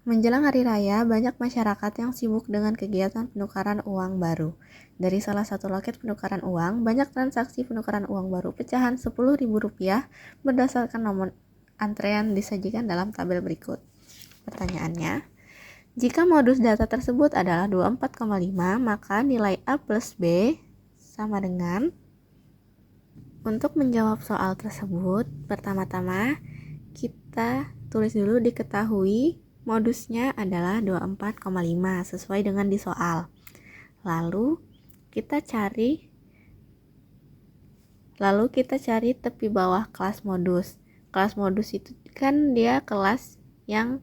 Menjelang hari raya, banyak masyarakat yang sibuk dengan kegiatan penukaran uang baru. Dari salah satu loket penukaran uang, banyak transaksi penukaran uang baru pecahan Rp10.000 berdasarkan nomor antrean disajikan dalam tabel berikut. Pertanyaannya, jika modus data tersebut adalah 24,5, maka nilai A plus B sama dengan. Untuk menjawab soal tersebut, pertama-tama kita tulis dulu diketahui modusnya adalah 24,5 sesuai dengan di soal. Lalu kita cari tepi bawah kelas modus. Kelas modus itu kan dia kelas yang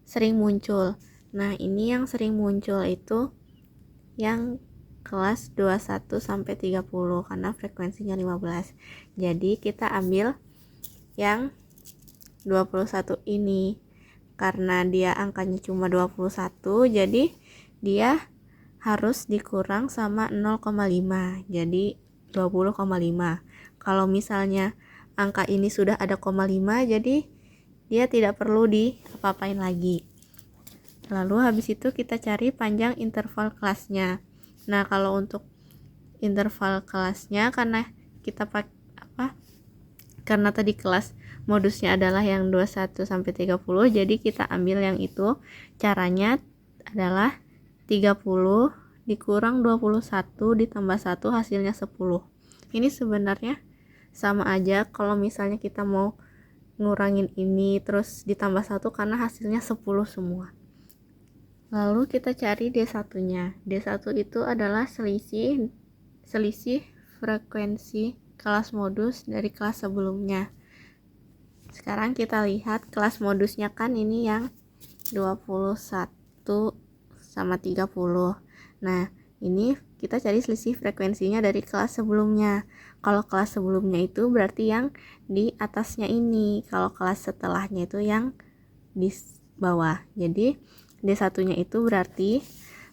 sering muncul. Nah, ini yang sering muncul itu yang kelas 21 sampai 30 karena frekuensinya 15. Jadi kita ambil yang 21 ini. Karena dia angkanya cuma 21, jadi dia harus dikurang sama 0,5. Jadi 20,5. Kalau misalnya angka ini sudah ada 0,5, jadi dia tidak perlu diapa-apain lagi. Lalu habis itu kita cari panjang interval kelasnya. Nah, kalau untuk interval kelasnya karena tadi kelas modusnya adalah yang 21 sampai 30, jadi kita ambil yang itu. Caranya adalah 30 dikurang 21 ditambah 1 hasilnya 10. Ini sebenarnya sama aja kalau misalnya kita mau ngurangin ini terus ditambah 1 karena hasilnya 10 semua. Lalu kita cari D1-nya. D1 itu adalah selisih frekuensi kelas modus dari kelas sebelumnya. Sekarang kita lihat kelas modusnya kan ini yang 21 sama 30. Nah, ini kita cari selisih frekuensinya dari kelas sebelumnya. Kalau kelas sebelumnya itu berarti yang di atasnya ini. Kalau kelas setelahnya itu yang di bawah. Jadi D1-nya itu berarti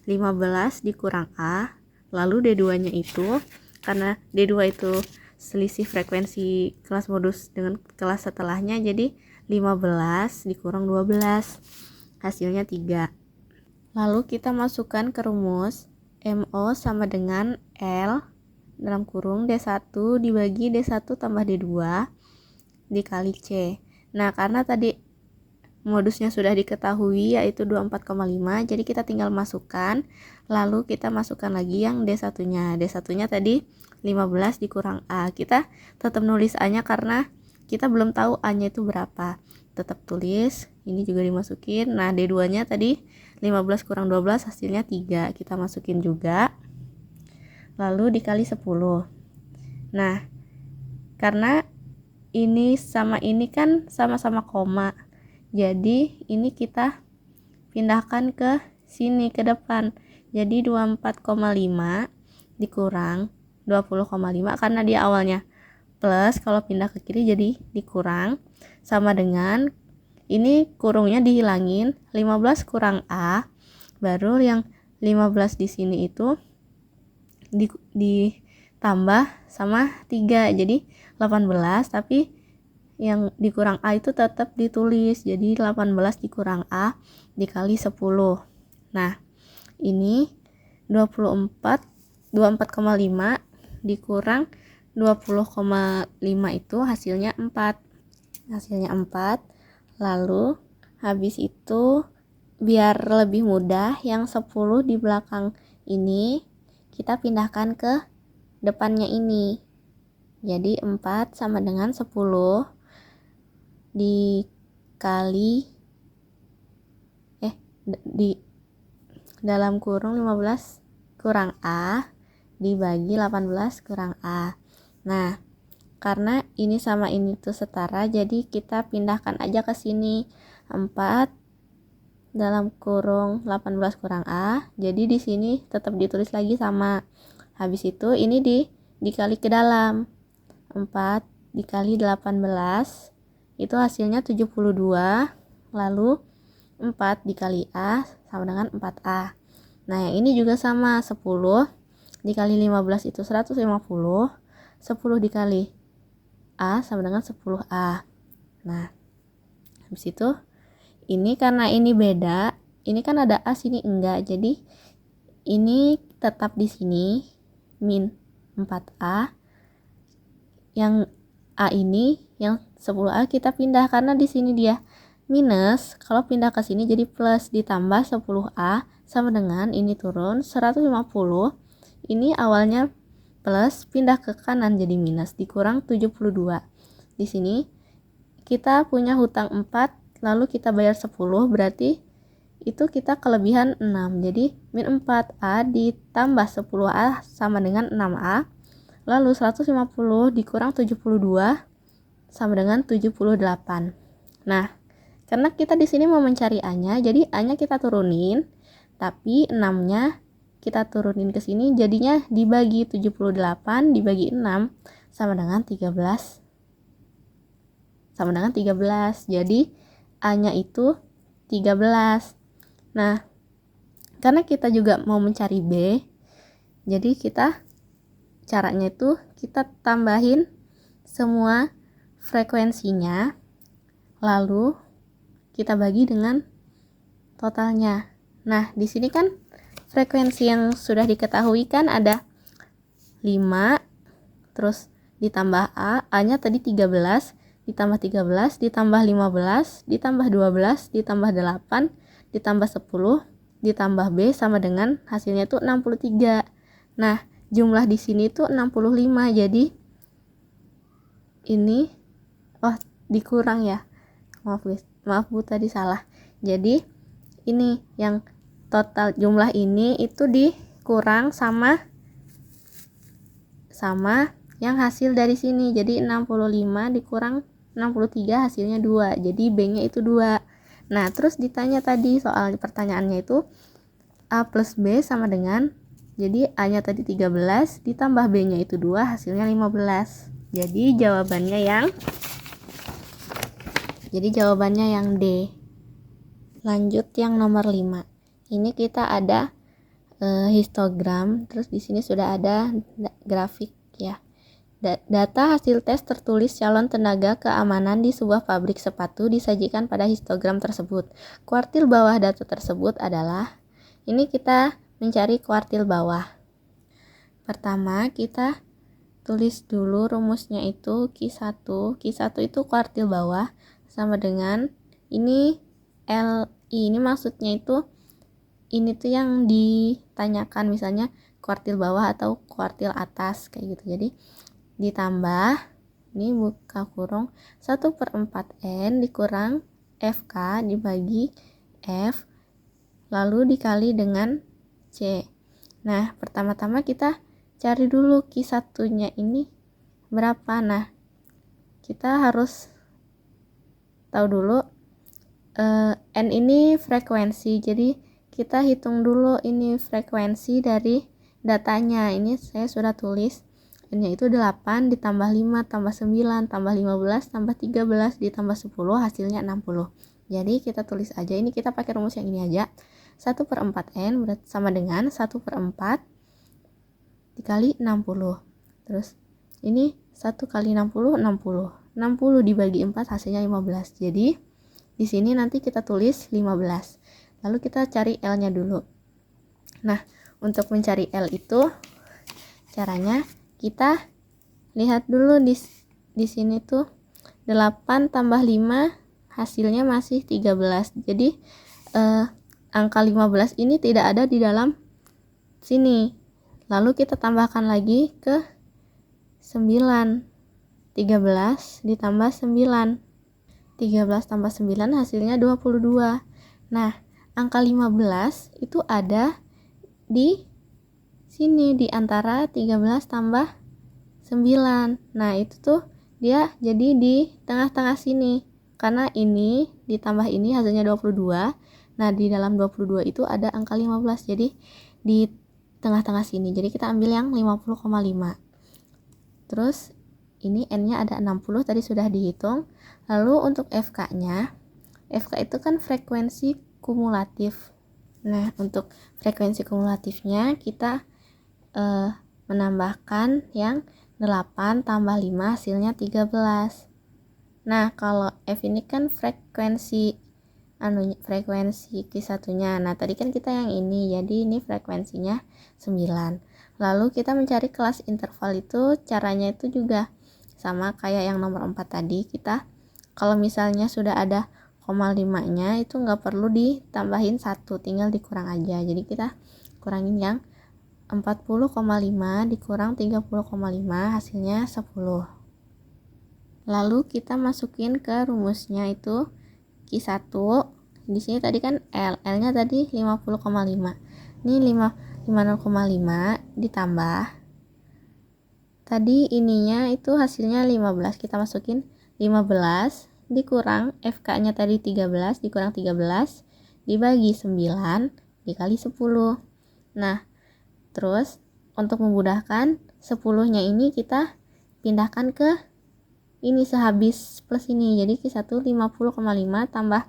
15 dikurang A. Lalu D2-nya itu, karena D2 itu selisih frekuensi kelas modus dengan kelas setelahnya, jadi 15 dikurang 12 hasilnya 3. Lalu kita masukkan ke rumus MO sama dengan L dalam kurung D1 dibagi D1 tambah D2 dikali C. Nah, karena tadi modusnya sudah diketahui yaitu 24,5, jadi kita tinggal masukkan. Lalu kita masukkan lagi yang D1-nya. D1-nya tadi 15 dikurang A. Kita tetap nulis A-nya karena kita belum tahu A-nya itu berapa. Tetap tulis, ini juga dimasukin. Nah, D2-nya tadi 15 kurang 12 hasilnya 3. Kita masukin juga. Lalu dikali 10. Nah, karena ini sama ini kan sama-sama koma. Jadi ini kita pindahkan ke sini ke depan. Jadi 24,5 dikurang 20,5 karena dia awalnya plus, kalau pindah ke kiri jadi dikurang, sama dengan ini kurungnya dihilangin, 15 kurang A, baru yang 15 di sini itu ditambah sama 3, jadi 18, tapi yang dikurang A itu tetap ditulis, jadi 18 dikurang A dikali 10. Nah, ini 24,5 dikurang 20,5 itu hasilnya 4. Lalu habis itu biar lebih mudah, yang 10 di belakang ini kita pindahkan ke depannya ini. Jadi 4 sama dengan 10 dikali di dalam kurung 15 kurang A dibagi 18 kurang A. Nah, karena ini sama ini tuh setara, jadi kita pindahkan aja ke sini. 4 dalam kurung 18 kurang A. Jadi di sini tetap ditulis lagi sama. Habis itu ini dikali ke dalam. 4 dikali 18 itu hasilnya 72. Lalu 4 dikali A sama dengan 4A. Nah, yang ini juga sama, 10 dikali 15 itu 150. 10 dikali A sama dengan 10A. Nah, habis itu ini karena ini beda, ini kan ada A sini enggak, jadi ini tetap di sini min 4A, yang A ini yang 10A kita pindah karena di sini dia minus, kalau pindah ke sini jadi plus, ditambah 10A sama dengan ini turun 150, ini awalnya plus pindah ke kanan jadi minus, dikurang 72. Di sini kita punya hutang 4, lalu kita bayar 10, berarti itu kita kelebihan 6, jadi min 4A ditambah 10A sama dengan 6A, lalu 150 dikurang 72 sama dengan 78. Nah, karena kita di sini mau mencari A-nya, jadi A-nya kita turunin, tapi 6-nya kita turunin ke sini, jadinya dibagi 78 dibagi 6 sama dengan 13. Sama dengan 13. Jadi A-nya itu 13. Nah, karena kita juga mau mencari B, jadi caranya itu kita tambahin semua frekuensinya, lalu kita bagi dengan totalnya. Nah, di sini kan frekuensi yang sudah diketahui kan ada 5, terus ditambah A-nya tadi 13, ditambah 13, ditambah 15, ditambah 12, ditambah 8, ditambah 10, ditambah B sama dengan hasilnya itu 63. Nah, jumlah di sini itu 65, jadi ini dikurang ya. Maaf Bu tadi salah. Jadi ini yang total jumlah ini itu dikurang sama yang hasil dari sini. Jadi 65 dikurang 63 hasilnya 2. Jadi B-nya itu 2. Nah, terus ditanya tadi soal pertanyaannya itu A plus B sama dengan, jadi A-nya tadi 13 ditambah B-nya itu 2 hasilnya 15. Jadi jawabannya yang D. Lanjut yang nomor 5. Ini kita ada histogram, terus di sini sudah ada grafik ya. Data hasil tes tertulis calon tenaga keamanan di sebuah pabrik sepatu disajikan pada histogram tersebut. Kuartil bawah data tersebut adalah, ini kita mencari kuartil bawah. Pertama kita tulis dulu rumusnya itu Q1. Q1 itu kuartil bawah sama dengan ini LI. Ini maksudnya itu ini tuh yang ditanyakan, misalnya kuartil bawah atau kuartil atas kayak gitu. Jadi ditambah ini buka kurung 1/4N dikurang FK dibagi F lalu dikali dengan C. Nah, pertama-tama kita cari dulu Q1 nya ini berapa. Nah, kita harus tahu dulu N ini frekuensi, jadi kita hitung dulu ini frekuensi dari datanya. Ini saya sudah tulis, N nya itu 8 ditambah 5 tambah 9 tambah 15 tambah 13 ditambah 10 hasilnya 60. Jadi kita tulis aja, ini kita pakai rumus yang ini aja, 1/4N sama dengan 1/4 dikali 60. Terus ini 1 kali 60 60 dibagi 4 hasilnya 15. Jadi di sini nanti kita tulis 15. Lalu kita cari L nya dulu. Nah, untuk mencari L itu caranya kita lihat dulu di sini tuh 8 tambah 5 hasilnya masih 13. Jadi angka 15 ini tidak ada di dalam sini. Lalu kita tambahkan lagi ke 9. 13 ditambah 9. 13 tambah 9 hasilnya 22. Nah, angka 15 itu ada di sini di antara 13 tambah 9. Nah, itu tuh dia jadi di tengah-tengah sini. Karena ini ditambah ini hasilnya 22. Nah, di dalam 22 itu ada angka 15. Jadi di tengah-tengah sini. Jadi kita ambil yang 50,5. Terus ini N-nya ada 60 tadi sudah dihitung. Lalu untuk FK-nya, FK itu kan frekuensi kumulatif. Nah, untuk frekuensi kumulatifnya kita menambahkan yang 8 tambah 5 hasilnya 13. Nah, kalau F ini kan frekuensi frekuensi Q1-nya. Nah, tadi kan kita yang ini, jadi ini frekuensinya 9. Lalu kita mencari kelas interval itu, caranya itu juga sama kayak yang nomor 4 tadi. Kita kalau misalnya sudah ada 0,5-nya itu nggak perlu ditambahin 1, tinggal dikurang aja. Jadi kita kurangin yang 40,5 dikurang 30,5, hasilnya 10. Lalu kita masukin ke rumusnya itu Q1. Di sini tadi kan L-nya tadi 50,5. Ini 50,5 ditambah. Tadi ininya itu hasilnya 15. Kita masukin 15 dikurang FK-nya tadi 13 dikurang 13 dibagi 9 dikali 10. Nah, terus untuk memudahkan 10-nya ini kita pindahkan ke ini sehabis plus ini. Jadi Q1 50,5 tambah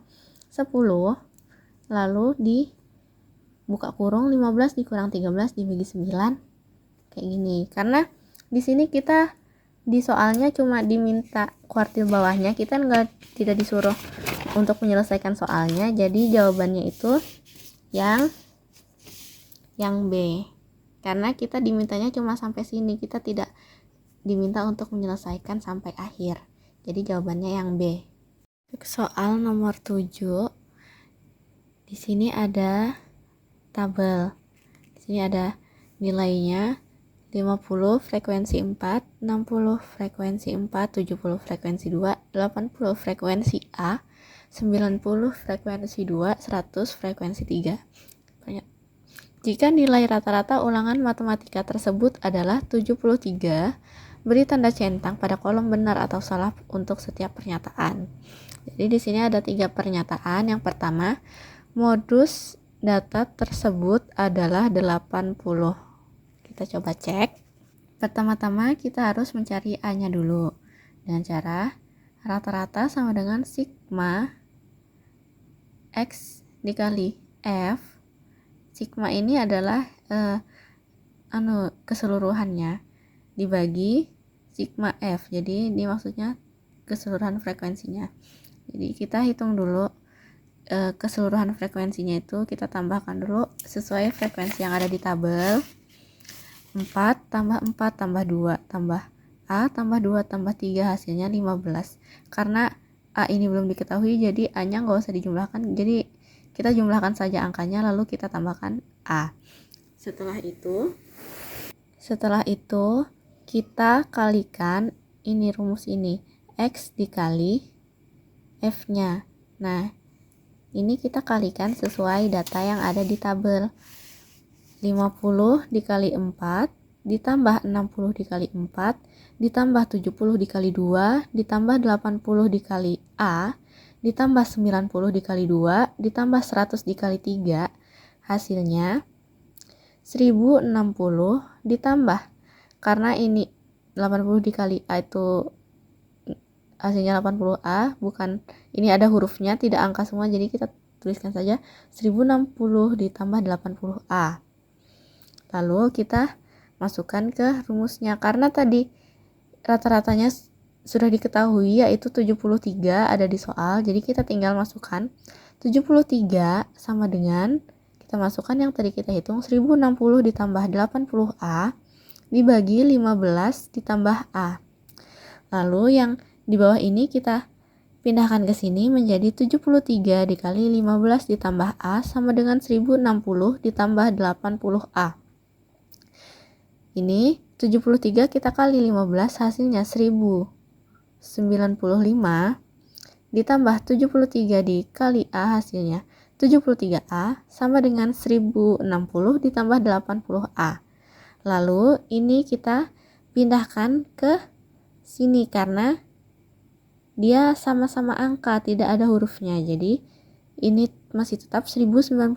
10 lalu dibuka kurung 15 dikurang 13 dibagi 9 kayak gini. Karena di sini kita di soalnya cuma diminta kuartil bawahnya, kita tidak disuruh untuk menyelesaikan soalnya, jadi jawabannya itu yang B, karena kita dimintanya cuma sampai sini, kita tidak diminta untuk menyelesaikan sampai akhir, jadi jawabannya yang B. Soal nomor 7, di sini ada tabel, di sini ada nilainya 50 frekuensi 4, 60 frekuensi 4, 70 frekuensi 2, 80 frekuensi A, 90 frekuensi 2, 100 frekuensi 3. Jika nilai rata-rata ulangan matematika tersebut adalah 73, beri tanda centang pada kolom benar atau salah untuk setiap pernyataan. Jadi di sini ada 3 pernyataan. Yang pertama, modus data tersebut adalah 80. Kita coba cek. Pertama-tama kita harus mencari A-nya dulu dengan cara rata-rata sama dengan sigma X dikali F. Sigma ini adalah keseluruhannya dibagi sigma F. Jadi ini maksudnya keseluruhan frekuensinya. Jadi kita hitung dulu keseluruhan frekuensinya itu, kita tambahkan dulu sesuai frekuensi yang ada di tabel. 4 tambah 4 tambah 2 tambah A tambah 2 tambah 3 hasilnya 15. Karena A ini belum diketahui, jadi A nya nggak usah dijumlahkan, jadi kita jumlahkan saja angkanya lalu kita tambahkan A. Setelah itu kita kalikan ini rumus ini, X dikali F nya. Nah, ini kita kalikan sesuai data yang ada di tabel. 50 dikali 4 ditambah 60 dikali 4 ditambah 70 dikali 2 ditambah 80 dikali A ditambah 90 dikali 2 ditambah 100 dikali 3 hasilnya 1060 ditambah, karena ini 80 dikali A itu hasilnya 80A, bukan ini ada hurufnya tidak angka semua, jadi kita tuliskan saja 1060 ditambah 80A. Lalu kita masukkan ke rumusnya, karena tadi rata-ratanya sudah diketahui yaitu 73 ada di soal, jadi kita tinggal masukkan 73 sama dengan kita masukkan yang tadi kita hitung 1060 ditambah 80A dibagi 15 ditambah A. Lalu yang di bawah ini kita pindahkan ke sini menjadi 73 dikali 15 ditambah A sama dengan 1060 ditambah 80A. Ini 73 kita kali 15 hasilnya 1095 ditambah 73 dikali A hasilnya 73A sama dengan 1060 ditambah 80A. Lalu ini kita pindahkan ke sini karena dia sama-sama angka, tidak ada hurufnya. Jadi ini masih tetap 1095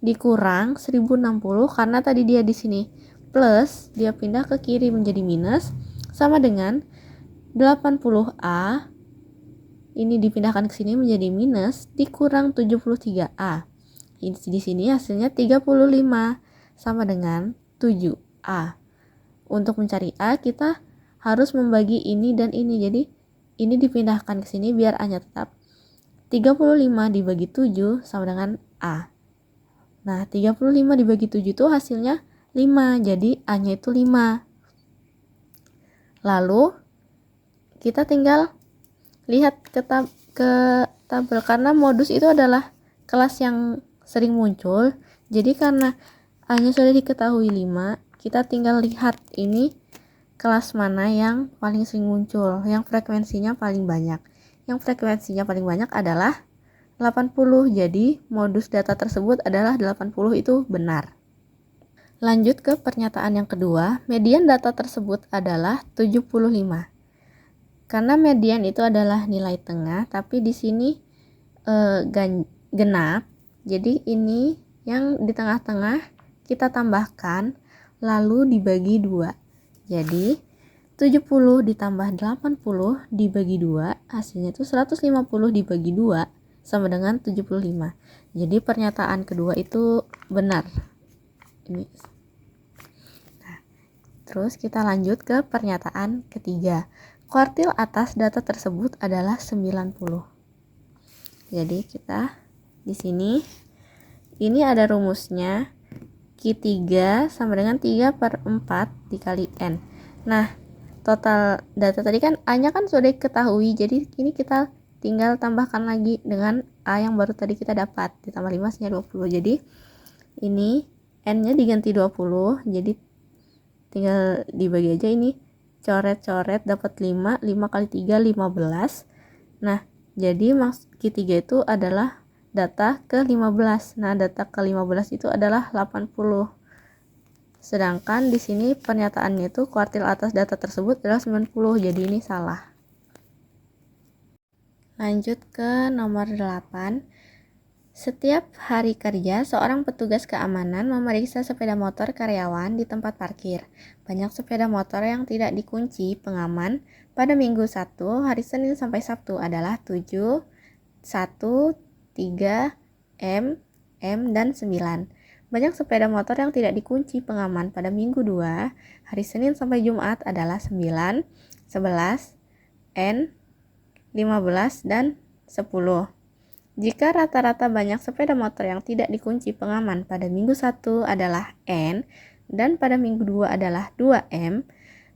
dikurang 1060 karena tadi dia di sini plus, dia pindah ke kiri menjadi minus sama dengan 80A ini dipindahkan ke sini menjadi minus dikurang 73A. Di sini hasilnya 35 sama dengan 7A. Untuk mencari A kita harus membagi ini dan ini. Jadi ini dipindahkan ke sini biar A-nya tetap. 35 dibagi 7 sama dengan A. Nah, 35 dibagi 7 itu hasilnya 5, jadi A-nya itu 5. Lalu, kita tinggal lihat ke tabel, karena modus itu adalah kelas yang sering muncul. Jadi karena A-nya sudah diketahui 5, kita tinggal lihat ini kelas mana yang paling sering muncul, yang frekuensinya paling banyak. Yang frekuensinya paling banyak adalah 80, jadi modus data tersebut adalah 80 itu benar. Lanjut ke pernyataan yang kedua, median data tersebut adalah 75. Karena median itu adalah nilai tengah, tapi di sini genap, jadi ini yang di tengah-tengah kita tambahkan lalu dibagi 2. Jadi 70 ditambah 80 dibagi 2, hasilnya itu 150 dibagi 2 sama dengan 75. Jadi pernyataan kedua itu benar. Ini. Nah, terus kita lanjut ke pernyataan ketiga. Kuartil atas data tersebut adalah 90. Jadi kita di sini ini ada rumusnya Q3 sama dengan 3/4 dikali N. Nah, total data tadi kan A-nya kan sudah diketahui, jadi ini kita tinggal tambahkan lagi dengan A yang baru tadi kita dapat, ditambah 5 hasilnya 20. Jadi ini N-nya diganti 20, jadi tinggal dibagi aja ini, coret-coret dapat 5 kali 3 15. Nah, jadi Q3 itu adalah data ke-15. Nah, data ke-15 itu adalah 80. Sedangkan di sini pernyataannya itu kuartil atas data tersebut adalah 90, jadi ini salah. Lanjut ke nomor 8. Setiap hari kerja, seorang petugas keamanan memeriksa sepeda motor karyawan di tempat parkir. Banyak sepeda motor yang tidak dikunci pengaman pada minggu 1, hari Senin sampai Sabtu adalah 7, 1, 3, M, dan 9. Banyak sepeda motor yang tidak dikunci pengaman pada minggu 2, hari Senin sampai Jumat adalah 9, 11, N, 15, dan 10. Jika rata-rata banyak sepeda motor yang tidak dikunci pengaman pada minggu 1 adalah N, dan pada minggu 2 adalah 2M,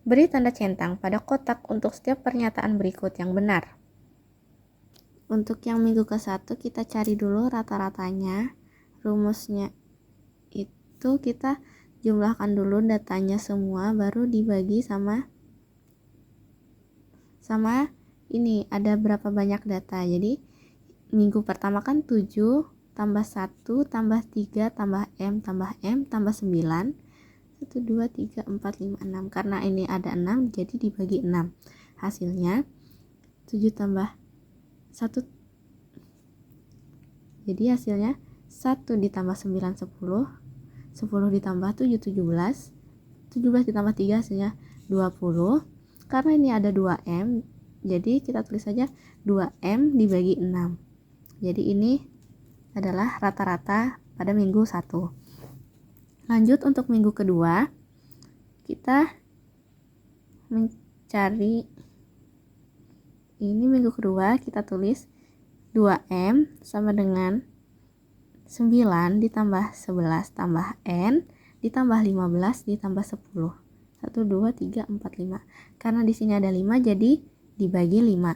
beri tanda centang pada kotak untuk setiap pernyataan berikut yang benar. Untuk yang minggu ke-1 kita cari dulu rata-ratanya. Rumusnya itu kita jumlahkan dulu datanya semua, baru dibagi sama ini ada berapa banyak data. Jadi minggu pertama kan 7 tambah 1 tambah 3 tambah M tambah 9, 1, 2, 3, 4, 5, 6. Karena ini ada 6, jadi dibagi 6. Hasilnya 7 tambah 1, jadi hasilnya 1 ditambah 9, 10, 10 ditambah 7, 17, 17 ditambah 3 hasilnya 20. Karena ini ada 2M, jadi kita tulis saja 2M dibagi 6. Jadi ini adalah rata-rata pada minggu 1. Lanjut untuk minggu kedua, kita mencari ini minggu kedua, kita tulis 2M sama dengan 9 ditambah 11 tambah N ditambah 15 ditambah 10. 1, 2, 3, 4, 5. Karena di sini ada 5, jadi dibagi 5.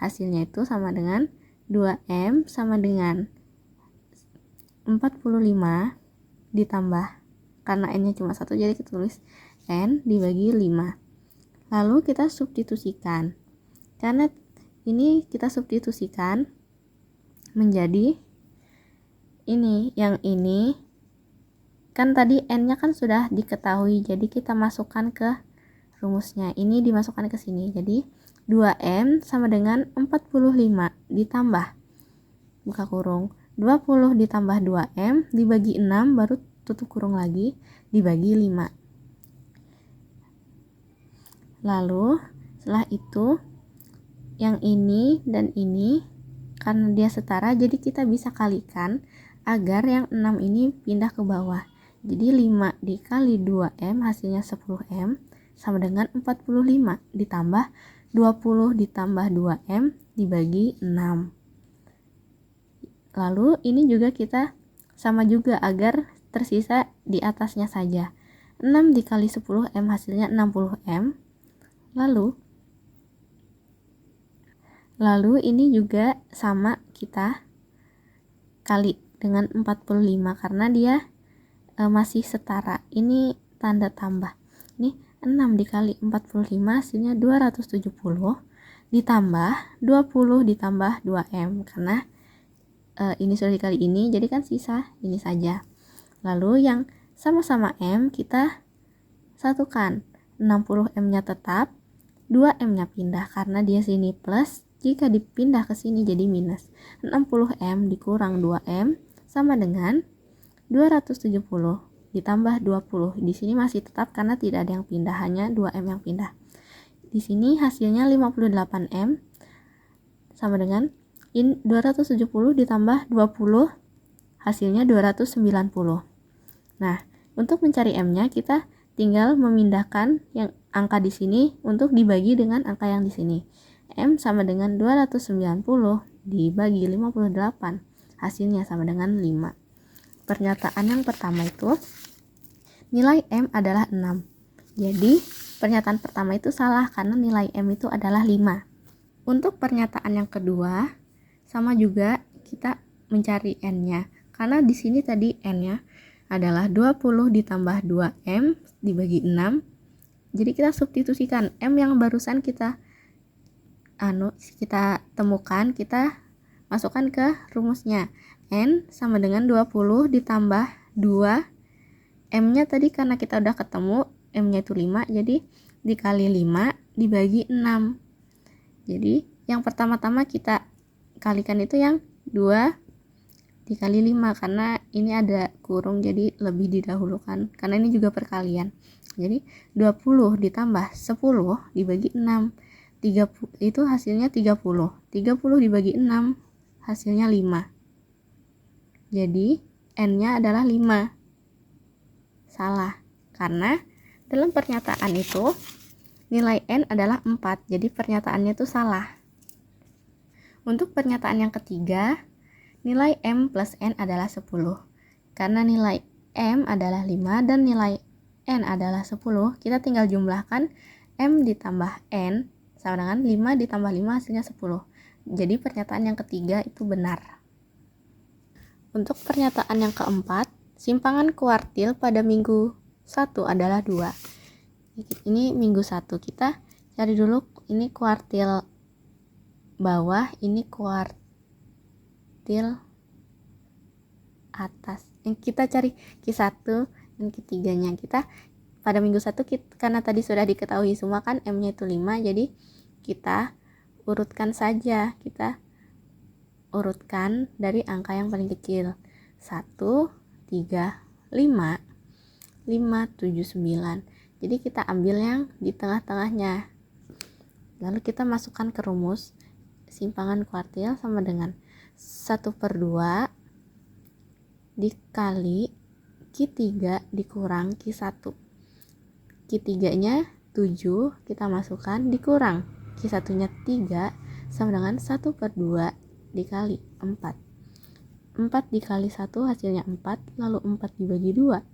Hasilnya itu sama dengan 2M sama dengan 45 ditambah, karena N-nya cuma 1, jadi kita tulis N dibagi 5. Lalu kita substitusikan. Karena ini kita substitusikan menjadi ini, yang ini kan tadi N-nya kan sudah diketahui, jadi kita masukkan ke rumusnya. Ini dimasukkan ke sini. Jadi 2M sama dengan 45 ditambah buka kurung 20 ditambah 2M dibagi 6, baru tutup kurung lagi, dibagi 5. Lalu setelah itu yang ini dan ini karena dia setara, jadi kita bisa kalikan agar yang 6 ini pindah ke bawah. Jadi 5 dikali 2M hasilnya 10M sama dengan 45 ditambah 20 ditambah 2M dibagi 6. Lalu ini juga kita sama juga agar tersisa di atasnya saja. 6 dikali 10M hasilnya 60M. Lalu ini juga sama kita kali dengan 45 karena dia masih setara. Ini tanda tambah. Ini 6 dikali 45 hasilnya 270 ditambah 20 ditambah 2M karena ini sudah dikali ini, jadi kan sisa ini saja. Lalu yang sama-sama M kita satukan. 60M-nya tetap, 2M-nya pindah karena dia sini plus, jika dipindah ke sini jadi minus. 60M dikurang 2M sama dengan 270 ditambah 20. Di sini masih tetap karena tidak ada yang pindah, hanya 2M yang pindah. Di sini hasilnya 58M sama dengan 270 ditambah 20 hasilnya 290. Nah, untuk mencari M-nya kita tinggal memindahkan yang angka di sini untuk dibagi dengan angka yang di sini. M sama dengan 290 dibagi 58. Hasilnya sama dengan 5. Pernyataan yang pertama itu nilai M adalah 6. Jadi, pernyataan pertama itu salah karena nilai M itu adalah 5. Untuk pernyataan yang kedua, sama juga kita mencari N-nya. Karena di sini tadi N-nya adalah 20 ditambah 2M dibagi 6. Jadi kita substitusikan M yang barusan kita temukan, kita masukkan ke rumusnya. N sama dengan 20 ditambah 2. M-nya tadi karena kita udah ketemu, M-nya itu 5, jadi dikali 5 dibagi 6. Jadi yang pertama-tama kita kalikan itu yang 2 dikali 5 karena ini ada kurung jadi lebih didahulukan karena ini juga perkalian. Jadi 20 ditambah 10 dibagi 6. 30 itu hasilnya 30. 30 dibagi 6 hasilnya 5. Jadi N-nya adalah 5. Salah karena dalam pernyataan itu nilai N adalah 4. Jadi pernyataannya itu salah. Untuk pernyataan yang ketiga, nilai M plus N adalah 10. Karena nilai M adalah 5 dan nilai N adalah 10, kita tinggal jumlahkan M ditambah N sama dengan 5 ditambah 5 hasilnya 10. Jadi pernyataan yang ketiga itu benar. Untuk pernyataan yang keempat, simpangan kuartil pada minggu 1 adalah 2. Ini minggu 1. Kita cari dulu ini kuartil bawah, ini kuartil atas. Yang kita cari Q1 dan Q3-nya. Kita pada minggu 1 karena tadi sudah diketahui semua kan M-nya itu 5, jadi kita urutkan saja. Kita urutkan dari angka yang paling kecil. 1, 3, 5, 5, 7, 9. Jadi kita ambil yang di tengah-tengahnya. Lalu kita masukkan ke rumus. Simpangan kuartil sama dengan 1/2 dikali Q3 dikurang Q1. Q3 nya 7 kita masukkan dikurang Q1 nya 3 sama dengan 1/2 dikali 4. 4 dikali 1 hasilnya 4, lalu 4 dibagi 2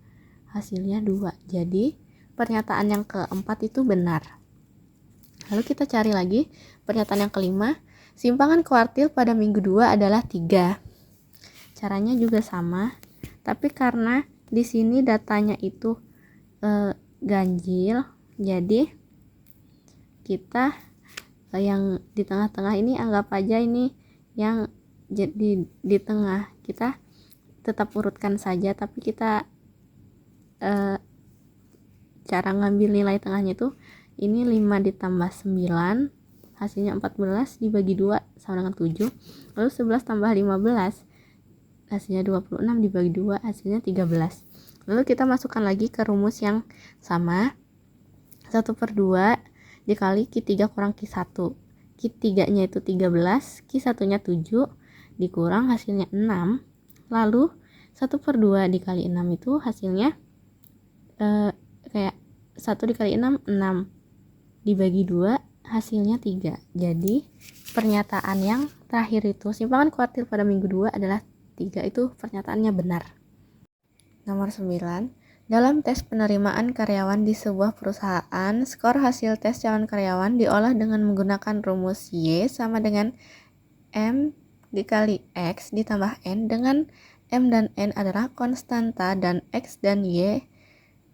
hasilnya 2. Jadi pernyataan yang keempat itu benar. Lalu kita cari lagi pernyataan yang kelima. Simpangan kuartil pada minggu 2 adalah 3. Caranya juga sama, tapi karena di sini datanya itu ganjil, jadi kita yang di tengah-tengah ini anggap aja ini yang jadi di tengah. Kita tetap urutkan saja, tapi kita cara ngambil nilai tengahnya itu ini 5 ditambah 9 hasilnya 14 dibagi 2 sama dengan 7. Lalu 11 tambah 15 hasilnya 26 dibagi 2 hasilnya 13. Lalu kita masukkan lagi ke rumus yang sama. 1/2 dikali Q3 kurang Q1. Q3 nya itu 13, Q1 nya 7 dikurang hasilnya 6. Lalu 1/2 dikali 6 itu hasilnya kayak 1 dikali 6 dibagi 2 hasilnya 3. Jadi pernyataan yang terakhir itu simpangan kuartil pada minggu 2 adalah 3 itu pernyataannya benar. Nomor 9. Dalam tes penerimaan karyawan di sebuah perusahaan, skor hasil tes calon karyawan diolah dengan menggunakan rumus Y sama dengan M dikali X ditambah N, dengan M dan N adalah konstanta dan X dan Y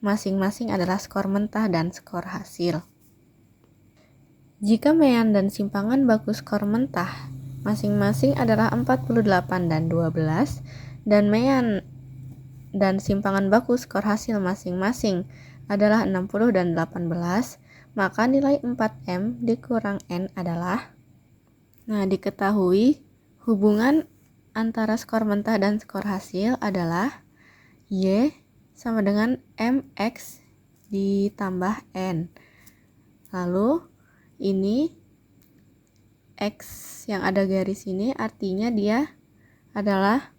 masing-masing adalah skor mentah dan skor hasil. Jika mean dan simpangan baku skor mentah masing-masing adalah 48 dan 12, dan mean dan simpangan baku skor hasil masing-masing adalah 60 dan 18, maka nilai 4M dikurang N adalah, diketahui hubungan antara skor mentah dan skor hasil adalah Y sama dengan MX ditambah N. Lalu ini X yang ada garis ini artinya dia adalah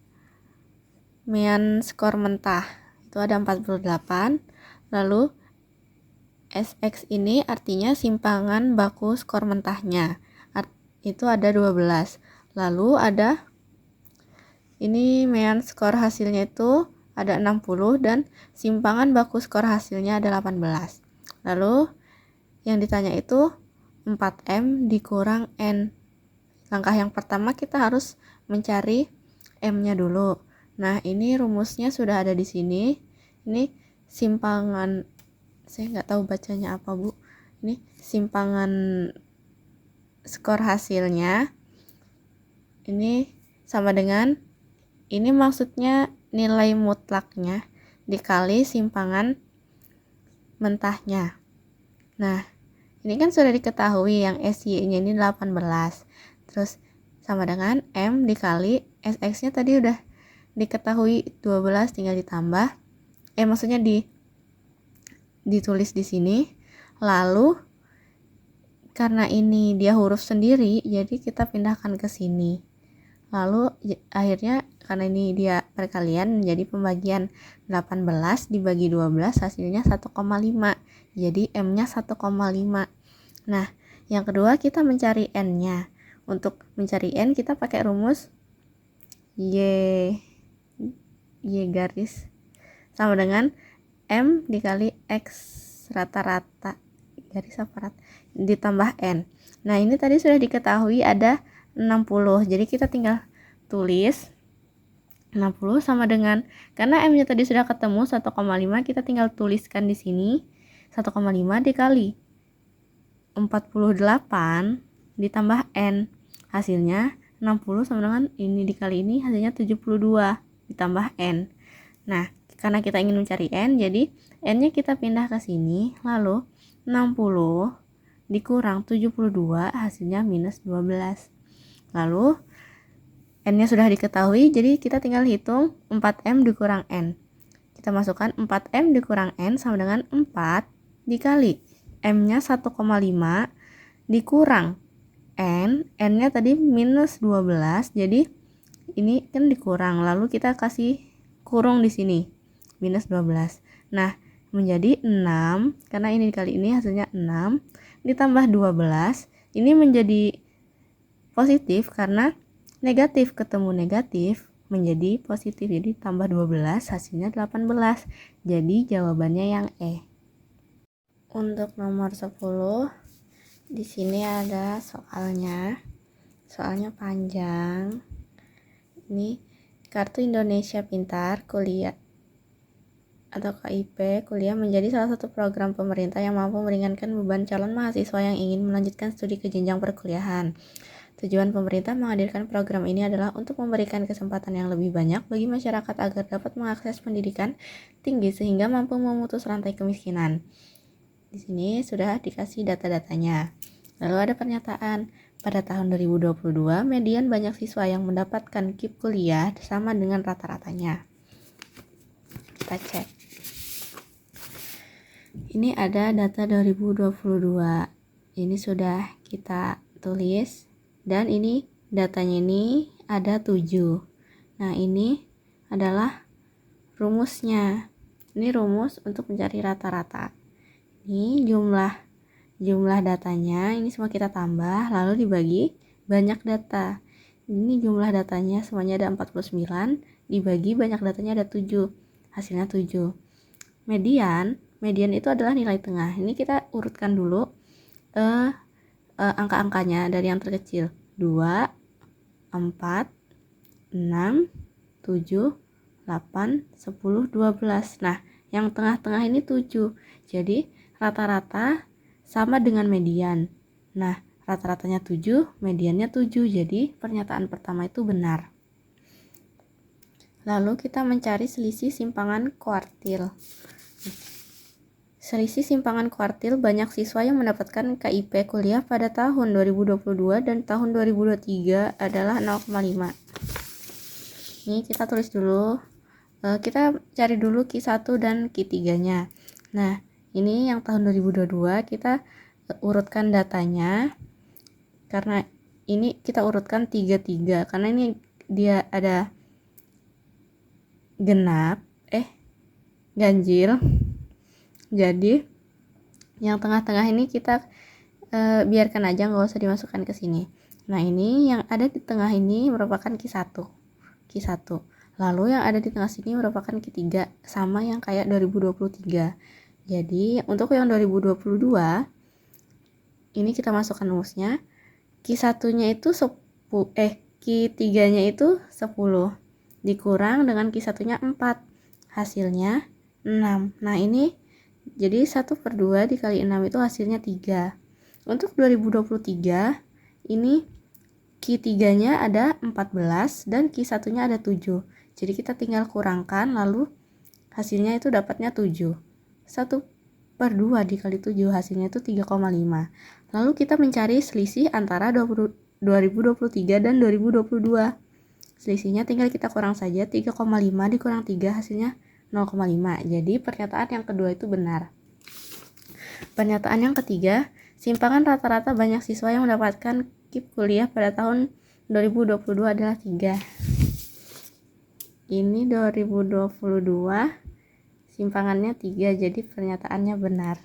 mean skor mentah, itu ada 48. Lalu SX ini artinya simpangan baku skor mentahnya, itu ada 12. Lalu ada ini mean skor hasilnya itu ada 60 dan simpangan baku skor hasilnya ada 18. Lalu yang ditanya itu 4M dikurang N. Langkah yang pertama kita harus mencari M-nya dulu. Nah, ini rumusnya sudah ada di sini. Ini simpangan, saya nggak tahu bacanya apa, Bu. Ini simpangan skor hasilnya. Ini sama dengan, ini maksudnya nilai mutlaknya dikali simpangan mentahnya. Nah, ini kan sudah diketahui yang SY-nya ini 18. Terus sama dengan M dikali SX-nya tadi udah diketahui 12, tinggal ditambah, maksudnya ditulis di sini. Lalu karena ini dia huruf sendiri, jadi kita pindahkan ke sini. Lalu akhirnya karena ini dia perkalian menjadi pembagian 18 dibagi 12 hasilnya 1,5. Jadi M-nya 1,5. Nah, yang kedua kita mencari N-nya. Untuk mencari N kita pakai rumus Y garis sama dengan M dikali X rata-rata garis apa rata ditambah N. Nah, ini tadi sudah diketahui ada 60. Jadi kita tinggal tulis 60 sama dengan, karena M-nya tadi sudah ketemu 1,5, kita tinggal tuliskan di sini 1,5 dikali 48 ditambah N. Hasilnya 60 sama dengan ini dikali ini hasilnya 72 ditambah N. Nah, karena kita ingin mencari N, jadi N-nya kita pindah ke sini, lalu 60 dikurang 72 hasilnya minus 12. Lalu N-nya sudah diketahui, jadi kita tinggal hitung 4M dikurang N. Kita masukkan 4M dikurang N sama dengan 4 dikali M-nya 1,5 dikurang N-nya tadi minus 12, jadi ini kan dikurang, lalu kita kasih kurung di sini, minus 12. Nah, menjadi 6, karena ini dikali ini hasilnya 6, ditambah 12, ini menjadi positif karena negatif ketemu negatif menjadi positif, jadi tambah 12 hasilnya 18. Jadi jawabannya yang E. Untuk nomor 10, di sini ada soalnya panjang. Ini Kartu Indonesia Pintar Kuliah atau KIP kuliah menjadi salah satu program pemerintah yang mampu meringankan beban calon mahasiswa yang ingin melanjutkan studi ke jenjang perkuliahan. Tujuan pemerintah menghadirkan program ini adalah untuk memberikan kesempatan yang lebih banyak bagi masyarakat agar dapat mengakses pendidikan tinggi sehingga mampu memutus rantai kemiskinan. Di sini sudah dikasih data-datanya. Lalu ada pernyataan, pada tahun 2022 median banyak siswa yang mendapatkan KIP kuliah sama dengan rata-ratanya. Kita cek. Ini ada data 2022. Ini sudah kita tulis. Dan ini datanya ini ada 7. Nah, ini adalah rumusnya. Ini rumus untuk mencari rata-rata. Ini jumlah datanya, ini semua kita tambah lalu dibagi banyak data. Ini jumlah datanya semuanya ada 49, dibagi banyak datanya ada 7, hasilnya 7. Median itu adalah nilai tengah. Ini kita urutkan dulu angka-angkanya dari yang terkecil. 2, 4, 6, 7, 8, 10, 12. Nah, yang tengah-tengah ini 7. Jadi, rata-rata sama dengan median. Nah, rata-ratanya 7, mediannya 7. Jadi, pernyataan pertama itu benar. Lalu kita mencari selisih simpangan kuartil. Selisih simpangan kuartil banyak siswa yang mendapatkan KIP kuliah pada tahun 2022 dan tahun 2023 adalah 0,5. Ini kita tulis dulu. Kita cari dulu Q1 dan Q3-nya. Nah, ini yang tahun 2022 kita urutkan datanya. Karena ini kita urutkan 3 karena ini dia ada ganjil. Jadi yang tengah-tengah ini kita biarkan aja, nggak usah dimasukkan ke sini. Nah, ini yang ada di tengah ini merupakan Q1. Lalu yang ada di tengah sini merupakan Q3, sama yang kayak 2023. Jadi untuk yang 2022 ini kita masukkan rumusnya. Q1-nya itu Q3-nya itu 10 dikurang dengan Q1-nya 4, hasilnya 6. Nah, ini jadi 1/2 dikali 6 itu hasilnya 3. Untuk 2023 ini Q3-nya ada 14 dan Q1-nya ada 7. Jadi kita tinggal kurangkan, lalu hasilnya itu dapatnya 7. 1/2 dikali 7 hasilnya itu 3,5. Lalu kita mencari selisih antara 2023 dan 2022. Selisihnya tinggal kita kurang saja, 3,5 dikurang 3 hasilnya 0,5. Jadi pernyataan yang kedua itu benar. Pernyataan yang ketiga, simpangan rata-rata banyak siswa yang mendapatkan KIP kuliah pada tahun 2022 adalah 3. Ini 2022 simpangannya 3, jadi pernyataannya benar.